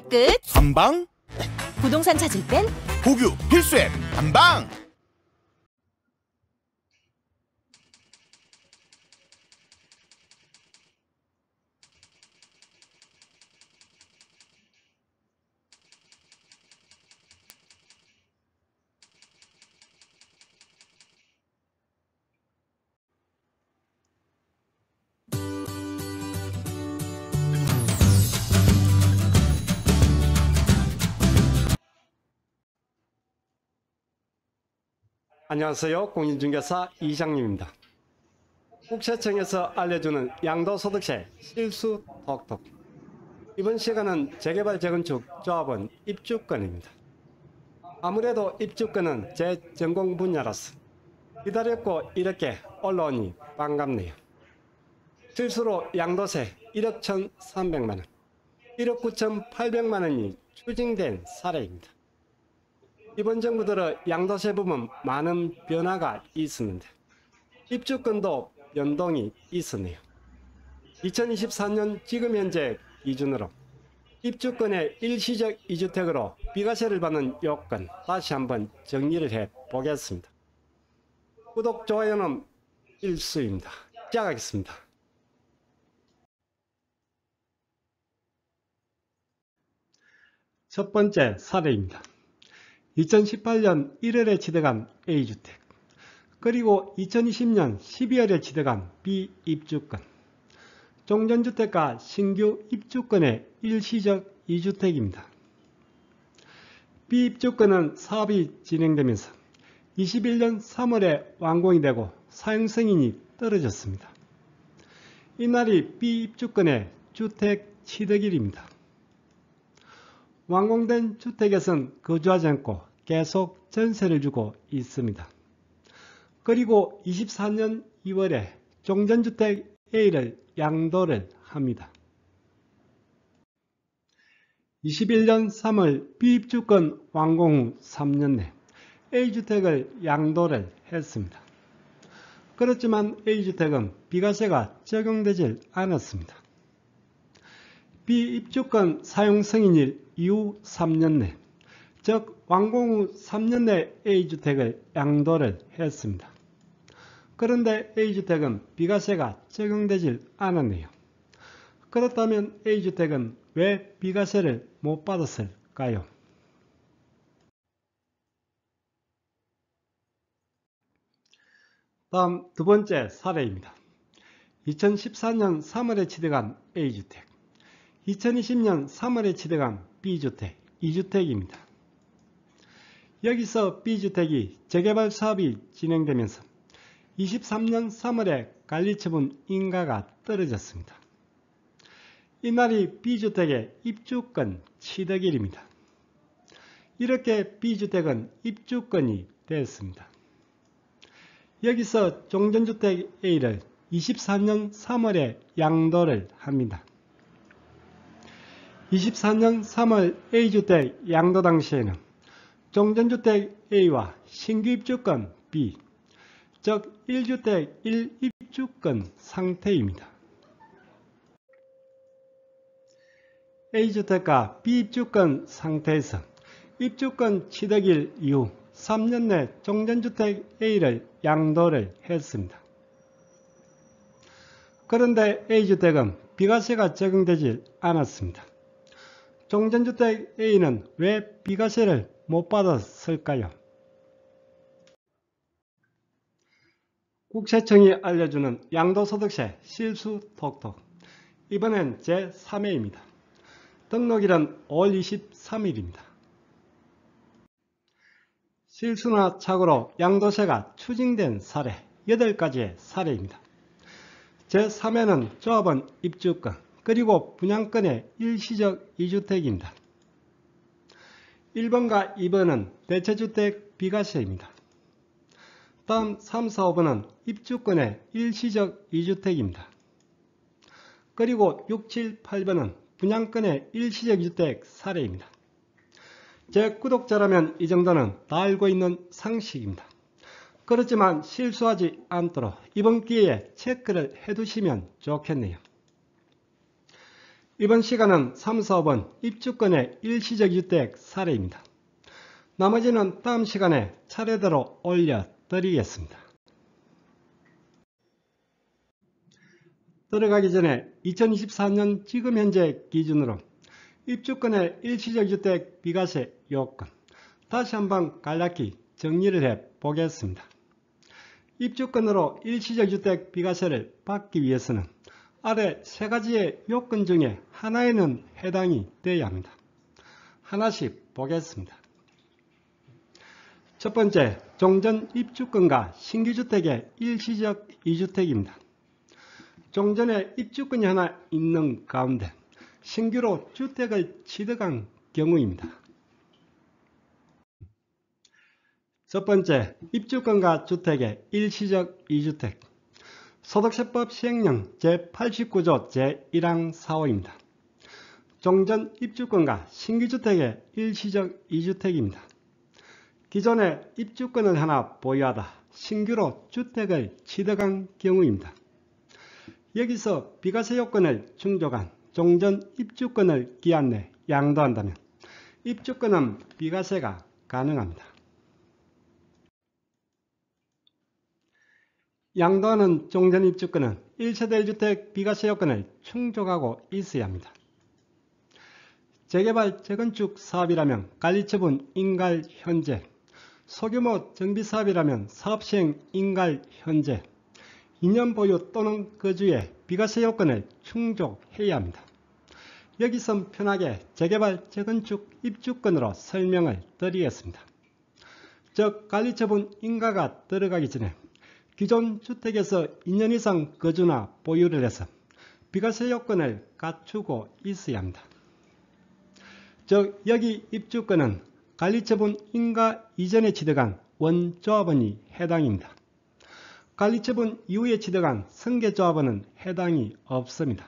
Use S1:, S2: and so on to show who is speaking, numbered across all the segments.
S1: 선택의 끝.
S2: 한방.
S1: 부동산 찾을 땐
S2: 고교 필수 앱 한방.
S3: 안녕하세요. 공인중개사 이장님입니다. 국세청에서 알려주는 양도소득세 실수 톡톡. 이번 시간은 재개발 재건축 조합원 입주권입니다. 아무래도 입주권은 제 전공 분야라서 기다렸고 이렇게 올라오니 반갑네요. 실수로 양도세 1억 1,300만원, 1억 9,800만원이 추징된 사례입니다. 이번 정부 들어 양도세 부분 많은 변화가 있었는데 입주권도 변동이 있었네요. 2024년 지금 현재 기준으로 입주권의 일시적 2주택으로 비과세를 받는 요건 다시 한번 정리를 해 보겠습니다. 구독, 좋아요는 필수입니다. 시작하겠습니다. 첫 번째 사례입니다. 2018년 1월에 취득한 A주택, 그리고 2020년 12월에 취득한 B입주권, 종전주택과 신규 입주권의 일시적 2주택입니다. B입주권은 사업이 진행되면서 21년 3월에 완공이 되고 사용승인이 떨어졌습니다. 이날이 B입주권의 주택 취득일입니다. 완공된 주택에선 거주하지 않고 계속 전세를 주고 있습니다. 그리고 24년 2월에 종전주택 A를 양도를 합니다. 21년 3월 B입주권 완공 후 3년 내 A주택을 양도를 했습니다. 그렇지만 A주택은 비과세가 적용되질 않았습니다. B입주권 사용 승인일 이후 3년 내, 즉 완공 후 3년 내 A주택을 양도를 했습니다. 그런데 A주택은 비과세가 적용되질 않았네요. 그렇다면 A주택은 왜 비과세를 못 받았을까요? 다음 두 번째 사례입니다. 2014년 3월에 취득한 A주택, 2020년 3월에 취득한 B주택, 2주택입니다. 여기서 B주택이 재개발 사업이 진행되면서 23년 3월에 관리처분 인가가 떨어졌습니다. 이날이 B주택의 입주권 취득일입니다. 이렇게 B주택은 입주권이 되었습니다. 여기서 종전주택 A를 24년 3월에 양도를 합니다. 24년 3월 A주택 양도 당시에는 종전주택 A와 신규 입주권 B, 즉 1주택 1입주권 상태입니다. A주택과 B입주권 상태에서 입주권 취득일 이후 3년 내 종전주택 A를 양도를 했습니다. 그런데 A주택은 비과세가 적용되지 않았습니다. 종전주택 A는 왜 비과세를 못 받았을까요? 국세청이 알려주는 양도소득세 실수 톡톡. 이번엔 제3회입니다. 등록일은 5월 23일입니다. 실수나 착오로 양도세가 추징된 사례 8가지의 사례입니다. 제3회는 조합원 입주권, 그리고 분양권의 일시적 2주택입니다. 1번과 2번은 대체주택 비과세입니다. 다음 3, 4, 5번은 입주권의 일시적 2주택입니다. 그리고 6, 7, 8번은 분양권의 일시적 2주택 사례입니다. 제 구독자라면 이 정도는 다 알고 있는 상식입니다. 그렇지만 실수하지 않도록 이번 기회에 체크를 해두시면 좋겠네요. 이번 시간은 3, 4번 입주권의 일시적주택 사례입니다. 나머지는 다음 시간에 차례대로 올려드리겠습니다. 들어가기 전에 2024년 지금 현재 기준으로 입주권의 일시적주택 비과세 요건 다시 한번 간략히 정리를 해 보겠습니다. 입주권으로 일시적주택 비과세를 받기 위해서는 아래 세 가지의 요건 중에 하나에는 해당이 되어야 합니다. 하나씩 보겠습니다. 첫 번째, 종전 입주권과 신규주택의 일시적 이주택입니다. 종전에 입주권이 하나 있는 가운데 신규로 주택을 취득한 경우입니다. 첫 번째, 입주권과 주택의 일시적 이주택. 소득세법 시행령 제89조 제1항 4호입니다. 종전 입주권과 신규주택의 일시적 이주택입니다. 기존에 입주권을 하나 보유하다 신규로 주택을 취득한 경우입니다. 여기서 비과세 요건을 충족한 종전 입주권을 기한 내 양도한다면 입주권은 비과세가 가능합니다. 양도하는 종전 입주권은 1세대 1주택 비과세 요건을 충족하고 있어야 합니다. 재개발, 재건축 사업이라면 관리처분 인가할 현재, 소규모 정비사업이라면 사업시행 인가할 현재, 2년 보유 또는 거주의 비과세 요건을 충족해야 합니다. 여기서 편하게 재개발, 재건축 입주권으로 설명을 드리겠습니다. 즉, 관리처분 인가가 들어가기 전에 기존 주택에서 2년 이상 거주나 보유를 해서 비과세 요건을 갖추고 있어야 합니다. 즉, 여기 입주권은 관리처분 인가 이전에 취득한 원조합원이 해당입니다. 관리처분 이후에 취득한 승계조합원은 해당이 없습니다.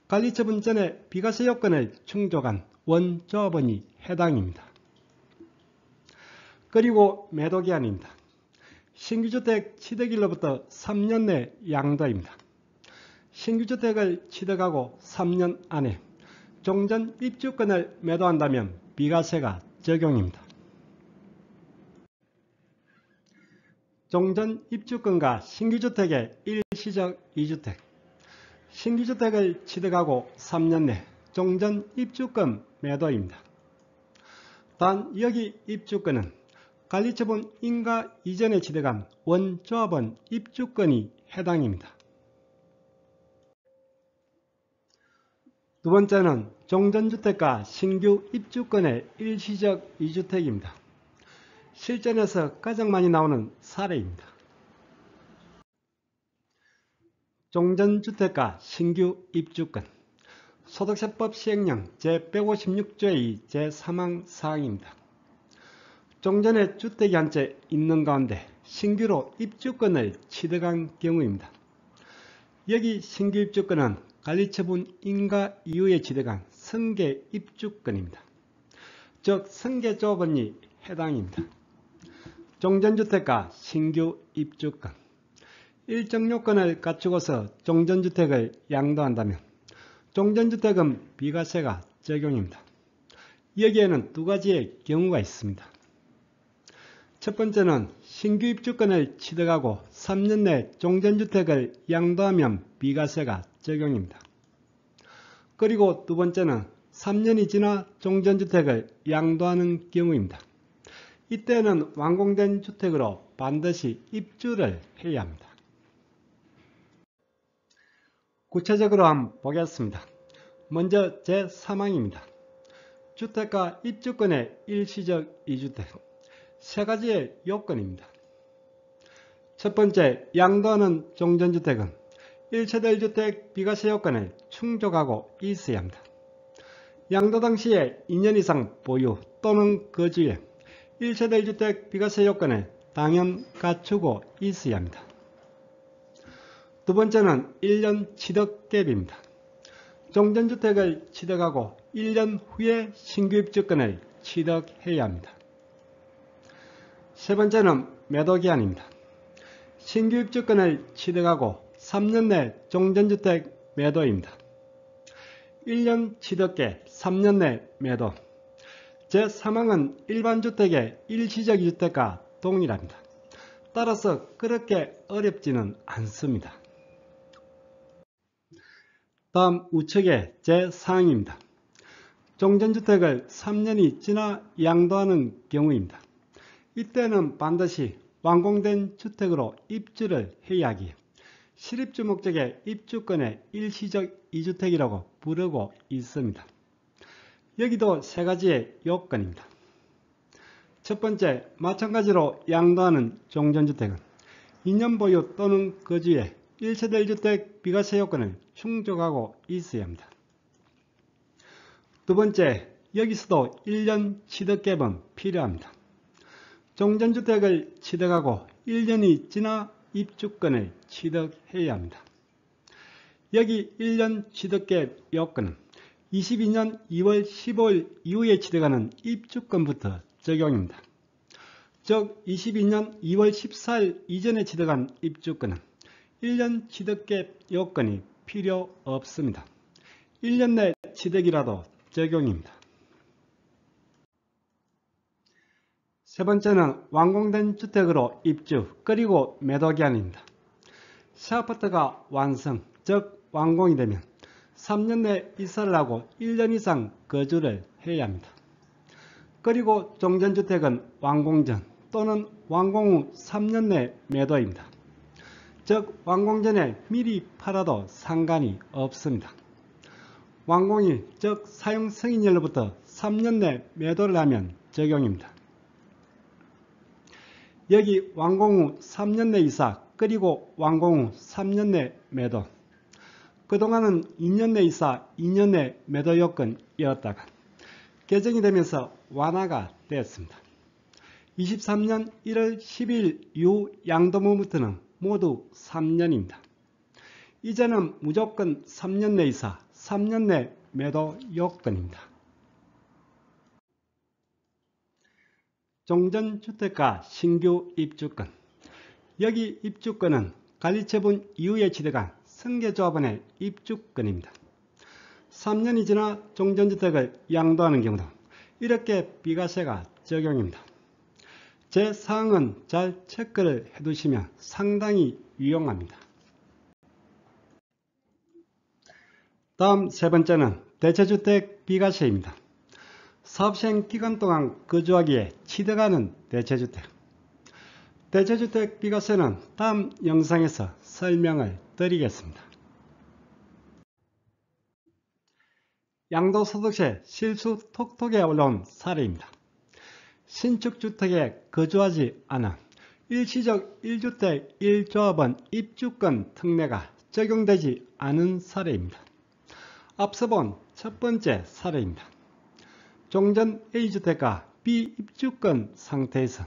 S3: 관리처분 전에 비과세 요건을 충족한 원조합원이 해당입니다. 그리고 매도기한입니다. 신규주택 취득일로부터 3년 내 양도입니다. 신규주택을 취득하고 3년 안에 종전 입주권을 매도한다면 비과세가 적용입니다. 종전 입주권과 신규주택의 일시적 이주택. 신규주택을 취득하고 3년 내 종전 입주권 매도입니다. 단 여기 입주권은 관리처분 인가 이전에 취득한 원조합원 입주권이 해당입니다. 두 번째는 종전주택과 신규 입주권의 일시적 이주택입니다. 실전에서 가장 많이 나오는 사례입니다. 종전주택과 신규 입주권. 소득세법 시행령 제156조의 제3항 사항입니다. 종전에 주택이 한 채 있는 가운데 신규로 입주권을 취득한 경우입니다. 여기 신규 입주권은 관리처분 인가 이후에 취득한 승계 입주권입니다. 즉, 승계조합원이 해당입니다. 종전주택과 신규 입주권. 일정 요건을 갖추고서 종전주택을 양도한다면 종전주택은 비과세가 적용입니다. 여기에는 두 가지의 경우가 있습니다. 첫 번째는 신규 입주권을 취득하고 3년 내 종전주택을 양도하면 비과세가 적용입니다. 그리고 두 번째는 3년이 지나 종전주택을 양도하는 경우입니다. 이때는 완공된 주택으로 반드시 입주를 해야 합니다. 구체적으로 한번 보겠습니다. 먼저 제3항입니다. 주택과 입주권의 일시적 이주택. 세 가지의 요건입니다. 첫 번째, 양도하는 종전주택은 1세대 1주택 비과세 요건을 충족하고 있어야 합니다. 양도 당시에 2년 이상 보유 또는 거주에 1세대 1주택 비과세 요건을 당연 갖추고 있어야 합니다. 두 번째는 1년 취득갭입니다. 종전주택을 취득하고 1년 후에 신규 입주권을 취득해야 합니다. 세 번째는 매도기한입니다. 신규 입주권을 취득하고 3년 내 종전주택 매도입니다. 1년 취득계 3년 내 매도. 제3항은 일반주택의 일시적주택과 동일합니다. 따라서 그렇게 어렵지는 않습니다. 다음 우측의 제4항입니다. 종전주택을 3년이 지나 양도하는 경우입니다. 이때는 반드시 완공된 주택으로 입주를 해야 하기에 실입주 목적의 입주권의 일시적 이주택이라고 부르고 있습니다. 여기도 세 가지의 요건입니다. 첫 번째, 마찬가지로 양도하는 종전주택은 2년 보유 또는 거주에 1세대 1주택 비과세 요건을 충족하고 있어야 합니다. 두 번째, 여기서도 1년 취득갭은 필요합니다. 종전주택을 취득하고 1년이 지나 입주권을 취득해야 합니다. 여기 1년 취득갭 요건은 22년 2월 15일 이후에 취득하는 입주권부터 적용입니다. 즉 22년 2월 14일 이전에 취득한 입주권은 1년 취득갭 요건이 필요 없습니다. 1년 내 취득이라도 적용입니다. 세 번째는 완공된 주택으로 입주 그리고 매도 기한입니다. 새아파트가 완성, 즉 완공이 되면 3년 내 이사를 하고 1년 이상 거주를 해야 합니다. 그리고 종전주택은 완공 전 또는 완공 후 3년 내 매도입니다. 즉 완공 전에 미리 팔아도 상관이 없습니다. 완공일, 즉 사용 승인일로부터 3년 내 매도를 하면 적용입니다. 여기 완공 후 3년 내 이사 그리고 완공 후 3년 내 매도. 그동안은 2년 내 이사, 2년 내 매도 요건이었다가 개정이 되면서 완화가 되었습니다. 23년 1월 10일 이후 양도무부터는 모두 3년입니다. 이제는 무조건 3년 내 이사, 3년 내 매도 요건입니다. 종전주택과 신규 입주권. 여기 입주권은 관리처분 이후에 취득한 승계조합원의 입주권입니다. 3년이 지나 종전주택을 양도하는 경우도 이렇게 비과세가 적용입니다. 제4항은 잘 체크를 해두시면 상당히 유용합니다. 다음 세 번째는 대체주택 비과세입니다. 사업시행 기간 동안 거주하기에 취득하는 대체주택. 대체주택 비과세는 다음 영상에서 설명을 드리겠습니다. 양도소득세 실수 톡톡에 올라온 사례입니다. 신축주택에 거주하지 않아 일시적 1주택 1조합원 입주권 특례가 적용되지 않은 사례입니다. 앞서 본 첫 번째 사례입니다. 종전 A주택과 비입주권 상태에서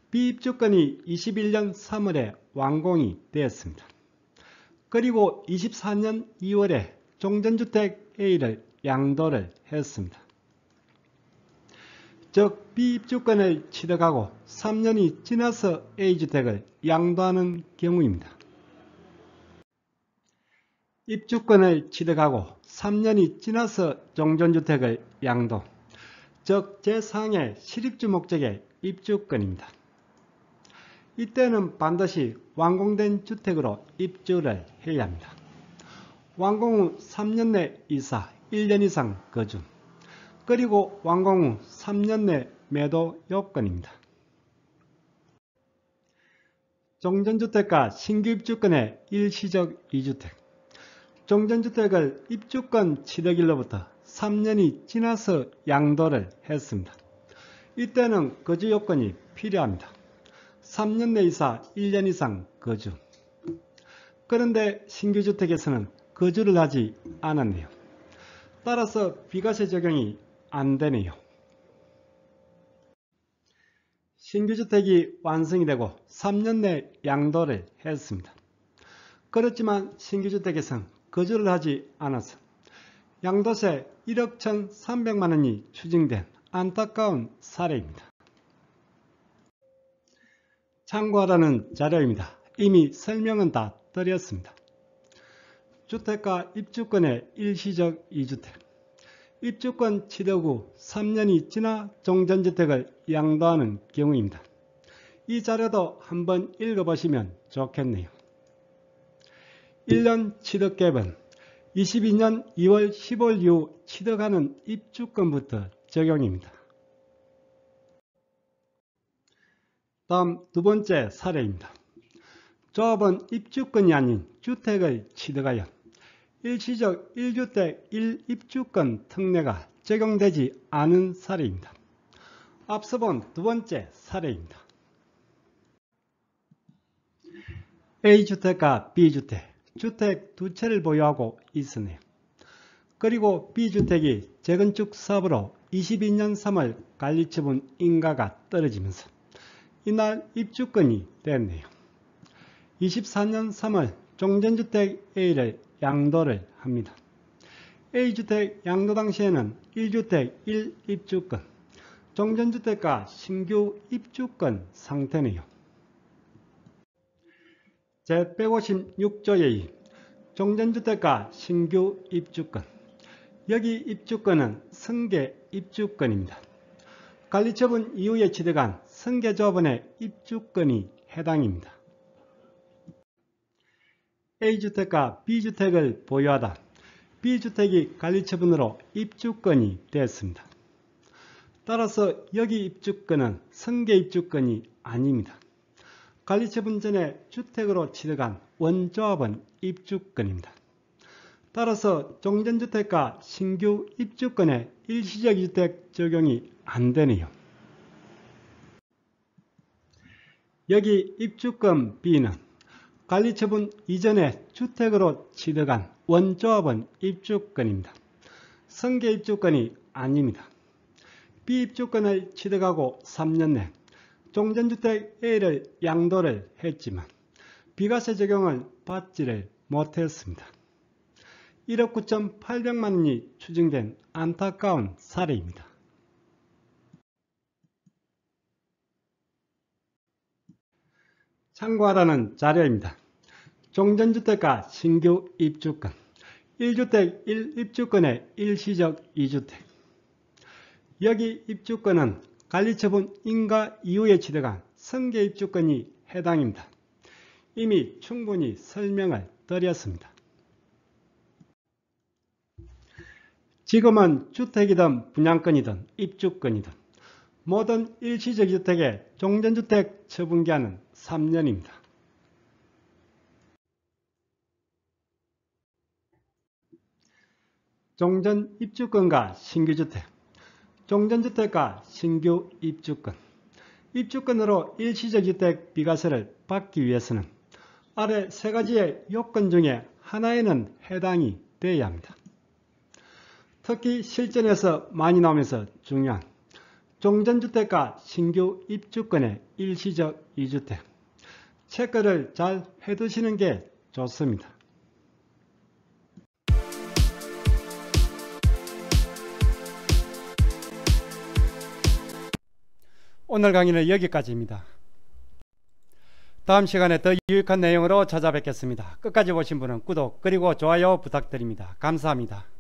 S3: 비입주권이 21년 3월에 완공이 되었습니다. 그리고 24년 2월에 종전주택 A를 양도를 했습니다. 즉 비입주권을 취득하고 3년이 지나서 A주택을 양도하는 경우입니다. 입주권을 취득하고 3년이 지나서 종전주택을 양도, 즉 제4항의 실입주 목적의 입주권입니다. 이때는 반드시 완공된 주택으로 입주를 해야 합니다. 완공 후 3년 내 이사, 1년 이상 거주, 그리고 완공 후 3년 내 매도 요건입니다. 종전주택과 신규 입주권의 일시적 이주택. 종전주택을 입주권 취득일로부터 3년이 지나서 양도를 했습니다. 이때는 거주 요건이 필요합니다. 3년 내 이사, 1년 이상 거주. 그런데 신규주택에서는 거주를 하지 않았네요. 따라서 비과세 적용이 안 되네요. 신규주택이 완성이 되고 3년 내 양도를 했습니다. 그렇지만 신규주택에서는 거주를 하지 않아서 양도세 1억 1,300만 원이 추징된 안타까운 사례입니다. 참고하라는 자료입니다. 이미 설명은 다 드렸습니다. 주택가 입주권의 일시적 2주택, 입주권 취득 후 3년이 지나 종전주택을 양도하는 경우입니다. 이 자료도 한번 읽어보시면 좋겠네요. 1년 취득갭은 22년 2월 15일 이후 취득하는 입주권부터 적용입니다. 다음 두 번째 사례입니다. 조합은 입주권이 아닌 주택을 취득하여 일시적 1주택 1입주권 특례가 적용되지 않은 사례입니다. 앞서 본 두 번째 사례입니다. A주택과 B주택, 주택 두 채를 보유하고 있으네요. 그리고 B주택이 재건축 사업으로 22년 3월 관리처분 인가가 떨어지면서 이날 입주권이 됐네요. 24년 3월 종전주택 A를 양도를 합니다. A주택 양도 당시에는 1주택 1입주권, 종전주택과 신규 입주권 상태네요. 제156조의 2 종전주택과 신규 입주권, 여기 입주권은 승계 입주권입니다. 관리처분 이후에 취득한 승계조합원의 입주권이 해당입니다. A주택과 B주택을 보유하다 B주택이 관리처분으로 입주권이 되었습니다. 따라서 여기 입주권은 승계 입주권이 아닙니다. 관리처분 전에 주택으로 취득한 원조합원 입주권입니다. 따라서 종전주택과 신규 입주권의 일시적 주택 적용이 안 되네요. 여기 입주권 B는 관리처분 이전에 주택으로 취득한 원조합원 입주권입니다. 승계 입주권이 아닙니다. B 입주권을 취득하고 3년 내 종전주택 A를 양도를 했지만 비과세 적용을 받지를 못했습니다. 1억 9,800만 원이 추징된 안타까운 사례입니다. 참고하라는 자료입니다. 종전주택과 신규 입주권, 1주택 1입주권의 일시적 2주택. 여기 입주권은 관리처분 인가 이후에 취득한 승계 입주권이 해당입니다. 이미 충분히 설명을 드렸습니다. 지금은 주택이든 분양권이든 입주권이든 모든 일시적 주택의 종전주택 처분기한은 3년입니다. 종전 입주권과 신규주택, 종전주택과 신규 입주권, 입주권으로 일시적 주택 비과세를 받기 위해서는 아래 세 가지의 요건 중에 하나에는 해당이 되어야 합니다. 특히 실전에서 많이 나오면서 중요한 종전주택과 신규 입주권의 일시적 2주택, 체크를 잘 해두시는 게 좋습니다. 오늘 강의는 여기까지입니다. 다음 시간에 더 유익한 내용으로 찾아뵙겠습니다. 끝까지 보신 분은 구독 그리고 좋아요 부탁드립니다. 감사합니다.